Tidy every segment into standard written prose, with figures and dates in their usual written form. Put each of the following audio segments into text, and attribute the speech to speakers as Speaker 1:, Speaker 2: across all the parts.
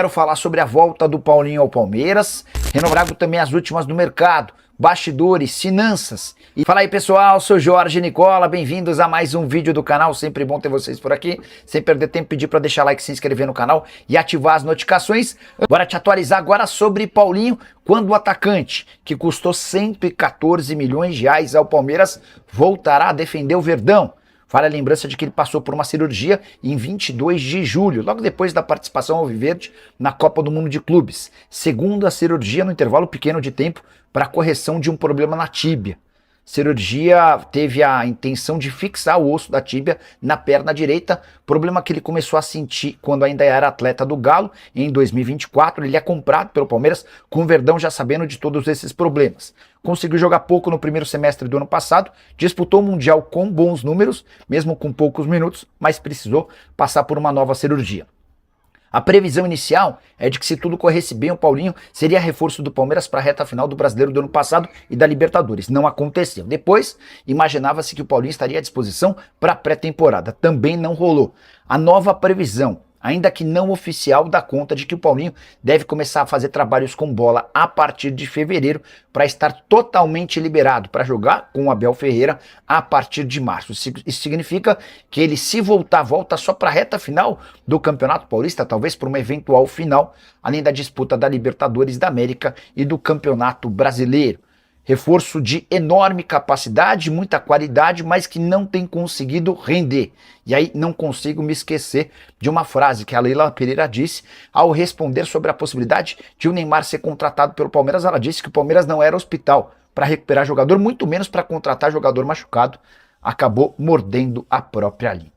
Speaker 1: Quero falar sobre a volta do Paulinho ao Palmeiras, Renobrago também as últimas do mercado, bastidores, finanças. E fala aí pessoal, sou Jorge Nicola, bem-vindos a mais um vídeo do canal, sempre bom ter vocês por aqui. Sem perder tempo, pedir para deixar like, se inscrever no canal e ativar as notificações. Bora te atualizar agora sobre Paulinho, quando o atacante, que custou 114 milhões de reais ao Palmeiras, voltará a defender o Verdão. Vale a lembrança de que ele passou por uma cirurgia em 22 de julho, logo depois da participação alviverde na Copa do Mundo de Clubes. Segundo a cirurgia, no intervalo pequeno de tempo para correção de um problema na tíbia. Cirurgia teve a intenção de fixar o osso da tíbia na perna direita, problema que ele começou a sentir quando ainda era atleta do Galo. Em 2024 ele é comprado pelo Palmeiras, com o Verdão já sabendo de todos esses problemas. Conseguiu jogar pouco no primeiro semestre do ano passado, disputou o Mundial com bons números, mesmo com poucos minutos, mas precisou passar por uma nova cirurgia. A previsão inicial é de que, se tudo corresse bem, o Paulinho seria reforço do Palmeiras para a reta final do Brasileiro do ano passado e da Libertadores. Não aconteceu. Depois, imaginava-se que o Paulinho estaria à disposição para a pré-temporada. Também não rolou. A nova previsão, ainda que não oficial, dá conta de que o Paulinho deve começar a fazer trabalhos com bola a partir de fevereiro para estar totalmente liberado para jogar com o Abel Ferreira a partir de março. Isso significa que ele, se voltar, volta só para a reta final do Campeonato Paulista, talvez para uma eventual final, além da disputa da Libertadores da América e do Campeonato Brasileiro. Reforço de enorme capacidade, muita qualidade, mas que não tem conseguido render. E aí não consigo me esquecer de uma frase que a Leila Pereira disse ao responder sobre a possibilidade de o Neymar ser contratado pelo Palmeiras. Ela disse que o Palmeiras não era hospital para recuperar jogador, muito menos para contratar jogador machucado. Acabou mordendo a própria língua.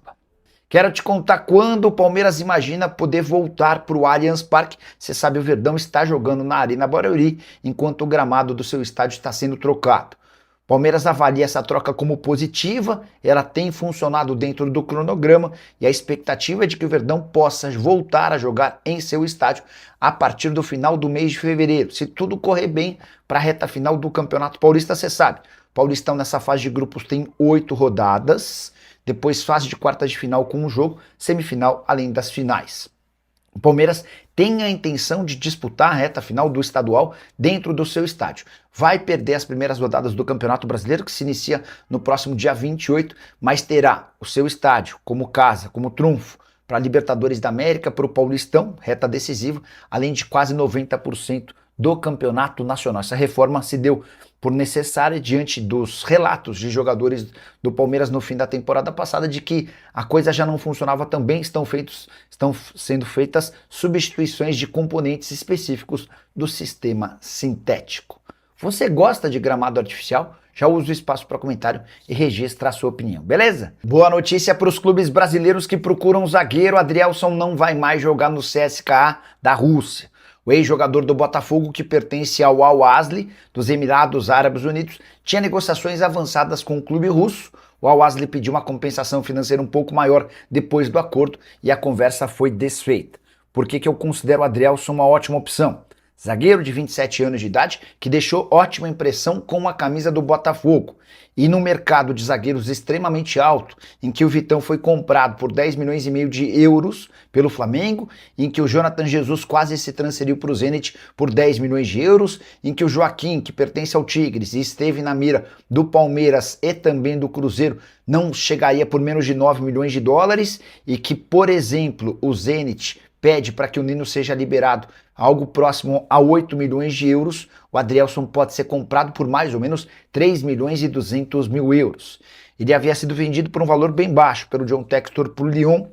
Speaker 1: Quero te contar quando o Palmeiras imagina poder voltar para o Allianz Parque. Você sabe, o Verdão está jogando na Arena Barueri, enquanto o gramado do seu estádio está sendo trocado. O Palmeiras avalia essa troca como positiva, ela tem funcionado dentro do cronograma e a expectativa é de que o Verdão possa voltar a jogar em seu estádio a partir do final do mês de fevereiro. Se tudo correr bem para a reta final do Campeonato Paulista, você sabe, o Paulistão nessa fase de grupos tem 8 rodadas, depois fase de quartas de final com um jogo, semifinal além das finais. O Palmeiras tem a intenção de disputar a reta final do estadual dentro do seu estádio. Vai perder as primeiras rodadas do Campeonato Brasileiro, que se inicia no próximo dia 28, mas terá o seu estádio como casa, como trunfo, para a Libertadores da América, para o Paulistão, reta decisiva, além de quase 90% do Campeonato Nacional. Essa reforma se deu por necessária diante dos relatos de jogadores do Palmeiras no fim da temporada passada de que a coisa já não funcionava tão bem. Estão sendo feitas substituições de componentes específicos do sistema sintético. Você gosta de gramado artificial? Já usa o espaço para comentário e registra a sua opinião, beleza? Boa notícia para os clubes brasileiros que procuram um zagueiro. Adrielson não vai mais jogar no CSKA da Rússia. O ex-jogador do Botafogo, que pertence ao Al-Ahly dos Emirados Árabes Unidos, tinha negociações avançadas com o clube russo. O Al-Ahly pediu uma compensação financeira um pouco maior depois do acordo e a conversa foi desfeita. Por que eu considero o Adrielson uma ótima opção? Zagueiro de 27 anos de idade que deixou ótima impressão com a camisa do Botafogo. E no mercado de zagueiros extremamente alto, em que o Vitão foi comprado por 10 milhões e meio de euros pelo Flamengo, em que o Jonathan Jesus quase se transferiu para o Zenit por 10 milhões de euros, em que o Joaquim, que pertence ao Tigres e esteve na mira do Palmeiras e também do Cruzeiro, não chegaria por menos de 9 milhões de dólares, e que, por exemplo, o Zenit pede para que o Nino seja liberado algo próximo a 8 milhões de euros, o Adrielson pode ser comprado por mais ou menos 3 milhões e 200 mil euros. Ele havia sido vendido por um valor bem baixo pelo John Textor para o Lyon,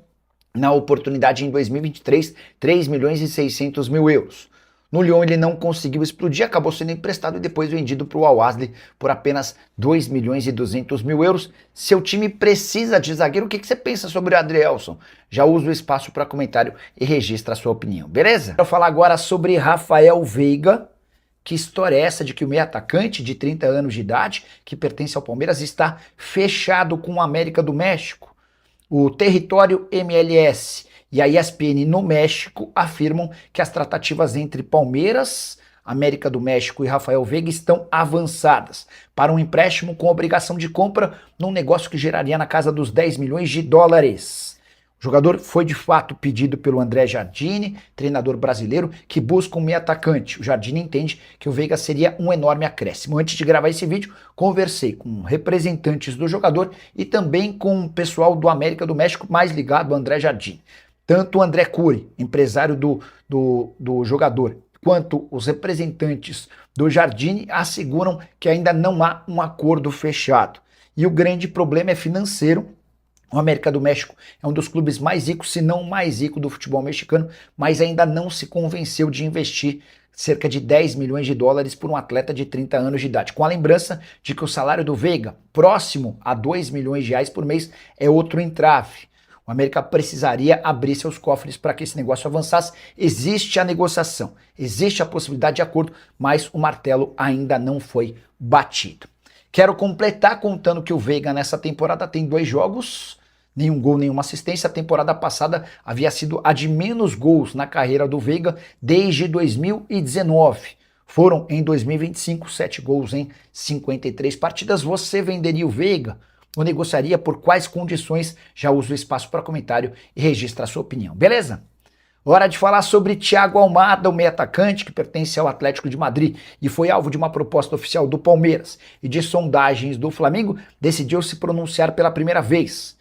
Speaker 1: na oportunidade em 2023, 3 milhões e 600 mil euros. No Lyon ele não conseguiu explodir, acabou sendo emprestado e depois vendido para o Al-Ahly por apenas 2 milhões e 200 mil euros. Seu time precisa de zagueiro. O que você pensa sobre o Adrielson? Já usa o espaço para comentário e registra a sua opinião, beleza? Quero falar agora sobre Rafael Veiga. Que história é essa de que o meio atacante de 30 anos de idade, que pertence ao Palmeiras, está fechado com o América do México? O território MLS e a ESPN no México afirmam que as tratativas entre Palmeiras, América do México e Rafael Veiga estão avançadas para um empréstimo com obrigação de compra num negócio que geraria na casa dos 10 milhões de dólares. O jogador foi de fato pedido pelo André Jardine, treinador brasileiro, que busca um meio atacante. O Jardine entende que o Veiga seria um enorme acréscimo. Antes de gravar esse vídeo, conversei com representantes do jogador e também com o pessoal do América do México mais ligado ao André Jardine. Tanto o André Cury, empresário do jogador, quanto os representantes do Jardine asseguram que ainda não há um acordo fechado. E o grande problema é financeiro. O América do México é um dos clubes mais ricos, se não o mais rico do futebol mexicano, mas ainda não se convenceu de investir cerca de 10 milhões de dólares por um atleta de 30 anos de idade. Com a lembrança de que o salário do Veiga, próximo a 2 milhões de reais por mês, é outro entrave. O América precisaria abrir seus cofres para que esse negócio avançasse. Existe a negociação, existe a possibilidade de acordo, mas o martelo ainda não foi batido. Quero completar contando que o Veiga nessa temporada tem 2 jogos, nenhum gol, nenhuma assistência. A temporada passada havia sido a de menos gols na carreira do Veiga desde 2019. Foram em 2025 7 gols em 53 partidas. Você venderia o Veiga ou negociaria? Por quais condições? Já uso o espaço para comentário e registra a sua opinião, beleza? Hora de falar sobre Thiago Almada, o meio atacante que pertence ao Atlético de Madrid e foi alvo de uma proposta oficial do Palmeiras e de sondagens do Flamengo, decidiu se pronunciar pela primeira vez.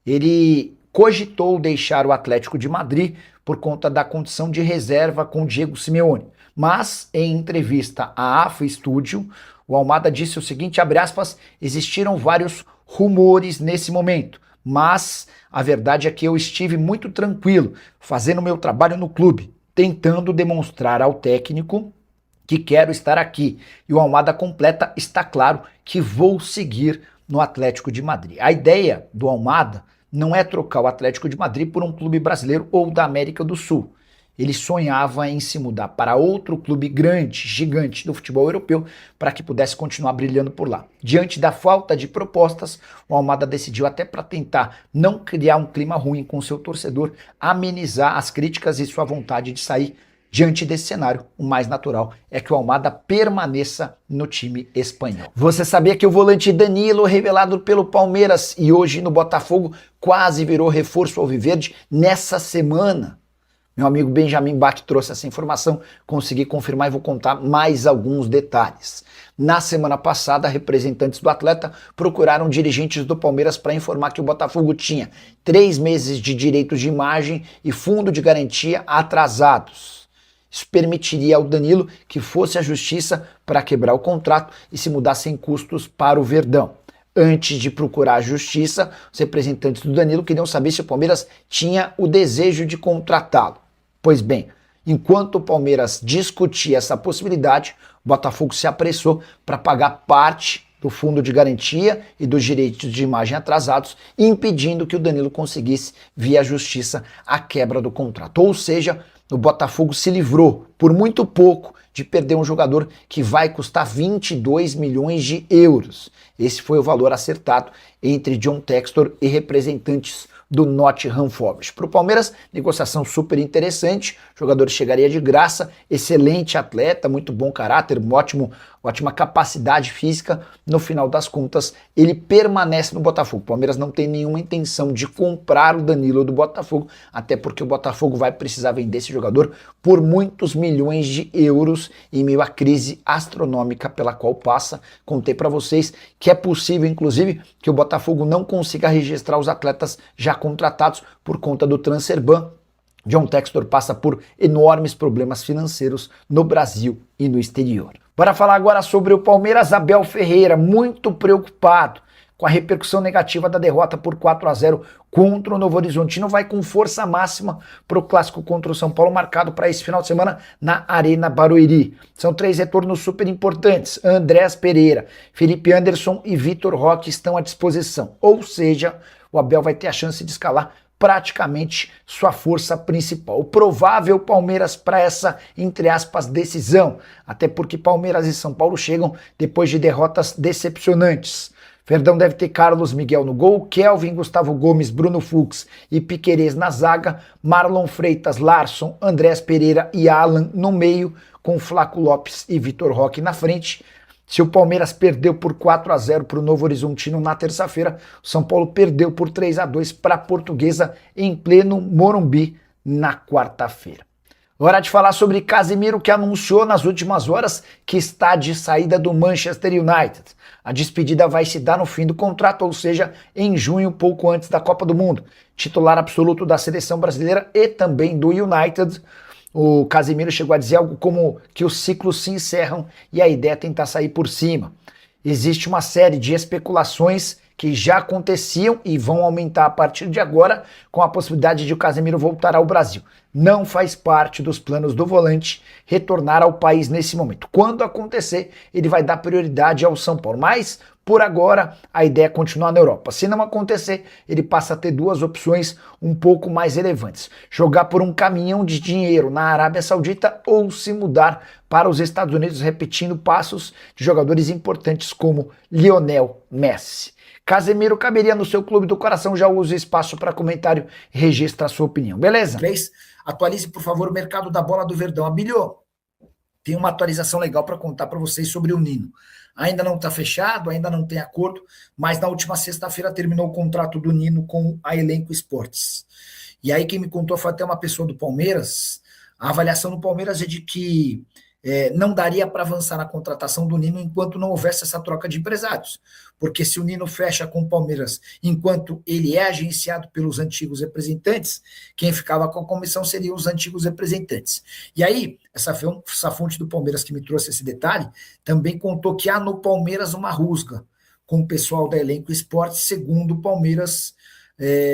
Speaker 1: Ele cogitou deixar o Atlético de Madrid por conta da condição de reserva com Diego Simeone. Mas, em entrevista à AFA Studio, o Almada disse o seguinte, abre aspas, existiram vários rumores nesse momento, mas a verdade é que eu estive muito tranquilo, fazendo meu trabalho no clube, tentando demonstrar ao técnico que quero estar aqui. E o Almada completa, está claro que vou seguir no Atlético de Madrid. A ideia do Almada não é trocar o Atlético de Madrid por um clube brasileiro ou da América do Sul. Ele sonhava em se mudar para outro clube grande, gigante do futebol europeu, para que pudesse continuar brilhando por lá. Diante da falta de propostas, o Almada decidiu, até para tentar não criar um clima ruim com seu torcedor, amenizar as críticas e sua vontade de sair. Diante desse cenário, o mais natural é que o Almada permaneça no time espanhol. Você sabia que o volante Danilo, revelado pelo Palmeiras e hoje no Botafogo, quase virou reforço alviverde nessa semana? Meu amigo Benjamin Bach trouxe essa informação, consegui confirmar e vou contar mais alguns detalhes. Na semana passada, representantes do atleta procuraram dirigentes do Palmeiras para informar que o Botafogo tinha 3 meses de direitos de imagem e fundo de garantia atrasados. Isso permitiria ao Danilo que fosse à justiça para quebrar o contrato e se mudar sem custos para o Verdão. Antes de procurar a justiça, os representantes do Danilo queriam saber se o Palmeiras tinha o desejo de contratá-lo. Pois bem, enquanto o Palmeiras discutia essa possibilidade, o Botafogo se apressou para pagar parte do fundo de garantia e dos direitos de imagem atrasados, impedindo que o Danilo conseguisse, via justiça, a quebra do contrato. Ou seja, o Botafogo se livrou, por muito pouco, de perder um jogador que vai custar 22 milhões de euros. Esse foi o valor acertado entre John Textor e representantes do Nottingham Forest. Para o Palmeiras, negociação super interessante, o jogador chegaria de graça, excelente atleta, muito bom caráter, ótima capacidade física. No final das contas, ele permanece no Botafogo. O Palmeiras não tem nenhuma intenção de comprar o Danilo do Botafogo, até porque o Botafogo vai precisar vender esse jogador por muitos milhões de euros em meio à crise astronômica pela qual passa. Contei para vocês que é possível, inclusive, que o Botafogo não consiga registrar os atletas já contratados por conta do transfer ban. John Textor passa por enormes problemas financeiros no Brasil e no exterior. Para falar agora sobre o Palmeiras, Abel Ferreira, muito preocupado com a repercussão negativa da derrota por 4-0 contra o Novo Horizontino, vai com força máxima para o clássico contra o São Paulo, marcado para esse final de semana na Arena Barueri. São 3 retornos super importantes. Andrés Pereira, Felipe Anderson e Vitor Roque estão à disposição. Ou seja, o Abel vai ter a chance de escalar praticamente sua força principal. O provável Palmeiras para essa, entre aspas, decisão, até porque Palmeiras e São Paulo chegam depois de derrotas decepcionantes. Verdão deve ter Carlos Miguel no gol, Kelvin, Gustavo Gomes, Bruno Fux e Piquerez na zaga, Marlon Freitas, Larson, Andrés Pereira e Alan no meio, com Flaco Lopes e Vitor Roque na frente. Se o Palmeiras perdeu por 4-0 para o Novo Horizontino na terça-feira, o São Paulo perdeu por 3-2 para a Portuguesa em pleno Morumbi na quarta-feira. Hora de falar sobre Casemiro, que anunciou nas últimas horas que está de saída do Manchester United. A despedida vai se dar no fim do contrato, ou seja, em junho, pouco antes da Copa do Mundo. Titular absoluto da seleção brasileira e também do United. O Casemiro chegou a dizer algo como que os ciclos se encerram e a ideia é tentar sair por cima. Existe uma série de especulações que já aconteciam e vão aumentar a partir de agora com a possibilidade de o Casemiro voltar ao Brasil. Não faz parte dos planos do volante retornar ao país nesse momento. Quando acontecer, ele vai dar prioridade ao São Paulo. Mas, por agora, a ideia é continuar na Europa. Se não acontecer, ele passa a ter duas opções um pouco mais relevantes. Jogar por um caminhão de dinheiro na Arábia Saudita ou se mudar para os Estados Unidos, repetindo passos de jogadores importantes como Lionel Messi. Casemiro caberia no seu clube do coração, já usa espaço para comentário e registra a sua opinião, beleza? 3. Atualize, por favor, o mercado da bola do Verdão. Abílio, tem uma atualização legal para contar para vocês sobre o Nino. Ainda não está fechado, ainda não tem acordo, mas na última sexta-feira terminou o contrato do Nino com a Elenco Esportes. E aí quem me contou foi até uma pessoa do Palmeiras. A avaliação do Palmeiras é de que não daria para avançar na contratação do Nino enquanto não houvesse essa troca de empresários. Porque se o Nino fecha com o Palmeiras enquanto ele é agenciado pelos antigos representantes, quem ficava com a comissão seriam os antigos representantes. E aí, essa fonte do Palmeiras que me trouxe esse detalhe, também contou que há no Palmeiras uma rusga com o pessoal da Elenco Esportes, segundo o Palmeiras.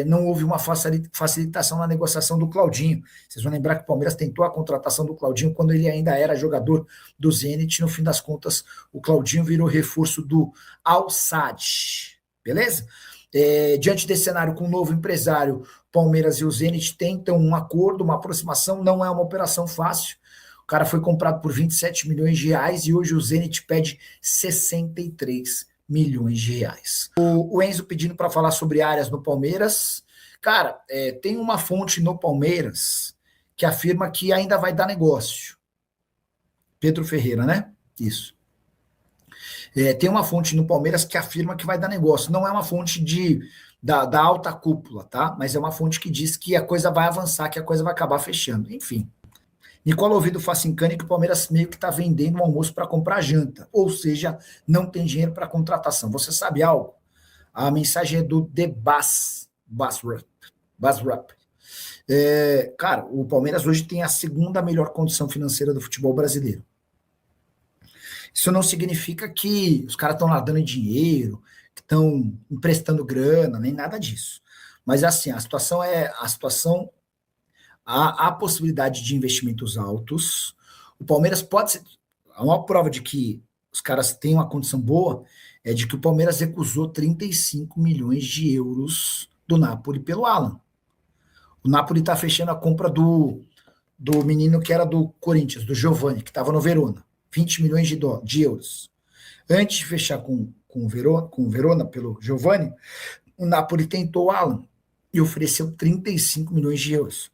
Speaker 1: Não houve uma facilitação na negociação do Claudinho. Vocês vão lembrar que o Palmeiras tentou a contratação do Claudinho quando ele ainda era jogador do Zenit. No fim das contas, o Claudinho virou reforço do Al-Sadd. Beleza? Diante desse cenário, com um novo empresário, Palmeiras e o Zenit tentam um acordo, uma aproximação. Não é uma operação fácil. O cara foi comprado por 27 milhões de reais e hoje o Zenit pede 63 milhões de reais. O Enzo pedindo para falar sobre áreas no Palmeiras. Cara, tem uma fonte no Palmeiras que afirma que ainda vai dar negócio. Pedro Ferreira, né? Isso. Tem uma fonte no Palmeiras que afirma que vai dar negócio. Não é uma fonte da alta cúpula, tá? Mas é uma fonte que diz que a coisa vai avançar, que a coisa vai acabar fechando. Enfim. Nicola Ouvido Facincani que o Palmeiras meio que está vendendo um almoço para comprar janta, ou seja, não tem dinheiro para contratação. Você sabe algo? A mensagem é do The Basrap. Cara, o Palmeiras hoje tem a segunda melhor condição financeira do futebol brasileiro. Isso não significa que os caras estão nadando em dinheiro, que estão emprestando grana, nem nada disso. Mas assim, a situação há possibilidade de investimentos altos. O Palmeiras pode ser... A maior prova de que os caras têm uma condição boa é de que o Palmeiras recusou 35 milhões de euros do Napoli pelo Alan. O Napoli está fechando a compra do menino que era do Corinthians, do Giovani, que estava no Verona. 20 milhões de euros. Antes de fechar com o Verona pelo Giovani, o Napoli tentou o Alan e ofereceu 35 milhões de euros.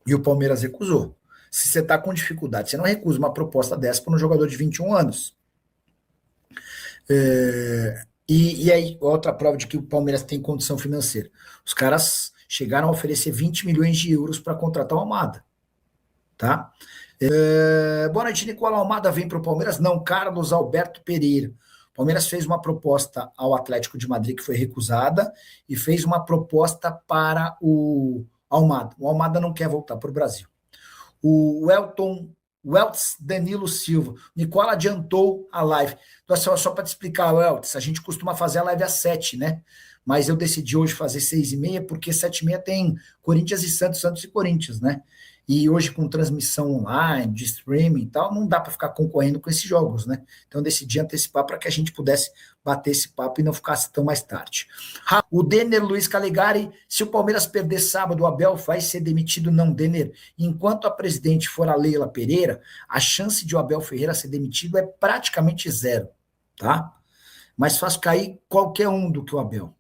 Speaker 1: E o Palmeiras recusou. Se você está com dificuldade, você não recusa uma proposta dessa para um jogador de 21 anos. E aí, outra prova de que o Palmeiras tem condição financeira. Os caras chegaram a oferecer 20 milhões de euros para contratar o Almada. Tá? Boa noite, Nicola. Almada vem para o Palmeiras? Não, Carlos Alberto Pereira. O Palmeiras fez uma proposta ao Atlético de Madrid que foi recusada e fez uma proposta para o Almada. O Almada não quer voltar para o Brasil. O Welts Danilo Silva. Nicola adiantou a live. Então, só para te explicar, Welts, a gente costuma fazer a live às 7, né? Mas eu decidi hoje fazer 6h30, porque 7h30 tem Corinthians e Santos, Santos e Corinthians, né? E hoje com transmissão online, de streaming e tal, não dá para ficar concorrendo com esses jogos, né? Então eu decidi antecipar para que a gente pudesse bater esse papo e não ficasse tão mais tarde. O Denner Luiz Calegari, se o Palmeiras perder sábado, o Abel vai ser demitido? Não, Denner. Enquanto a presidente for a Leila Pereira, a chance de o Abel Ferreira ser demitido é praticamente zero, tá? Mais fácil cair qualquer um do que o Abel.